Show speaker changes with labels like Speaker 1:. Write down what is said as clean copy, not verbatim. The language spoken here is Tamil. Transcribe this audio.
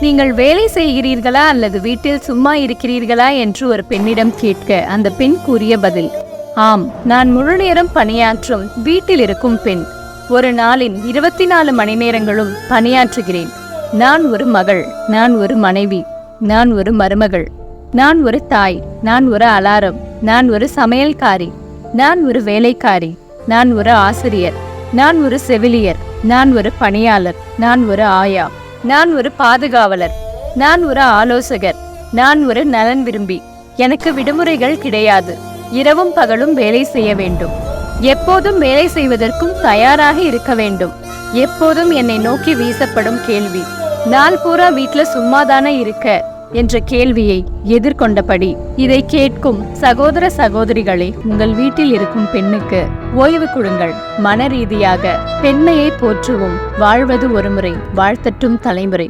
Speaker 1: நீங்கள் வேலை செய்கிறீர்களா அல்லது வீட்டில் சும்மா இருக்கிறீர்களா என்று ஒரு பெண்ணிடம் கேட்க அந்த பெண் கூறிய பதில், ஆம், நான் முழு நேரம் பணியாற்றும் வீட்டில் இருக்கும் பெண். ஒரு நாளின் 24 மணி நேரங்களும் பணியாற்றுகிறேன். நான் ஒரு மகள், நான் ஒரு மனைவி, நான் ஒரு மருமகள், நான் ஒரு தாய், நான் ஒரு அலாரம், நான் ஒரு சமையல்காரி, நான் ஒரு வேலைக்காரி, நான் ஒரு ஆசிரியர், நான் ஒரு செவிலியர், நான் ஒரு பணியாளர், நான் ஒரு ஆயா, நான் ஒரு பாதுகாவலர், நான் ஒரு ஆலோசகர், நான் ஒரு நலன் விரும்பி. எனக்கு விடுமுறைகள் கிடையாது. இரவும் பகலும் வேலை செய்ய வேண்டும். எப்போதும் வேலை செய்வதற்கும் தயாராக இருக்க வேண்டும். எப்போதும் என்னை நோக்கி வீசப்படும் கேள்வி, நாள் பூரா வீட்டுல சும்மாதானே இருக்க என்ற கேள்வியை எதிர்கொண்டபடி இதை கேட்கும் சகோதர சகோதரிகளே, உங்கள் வீட்டில் இருக்கும் பெண்ணுக்கு ஓய்வு கொடுங்கள். மன ரீதியாக பெண்மையை போற்றுவோம். வாழ்வது ஒருமுறை, வாழ்த்தட்டும் தலைமுறை.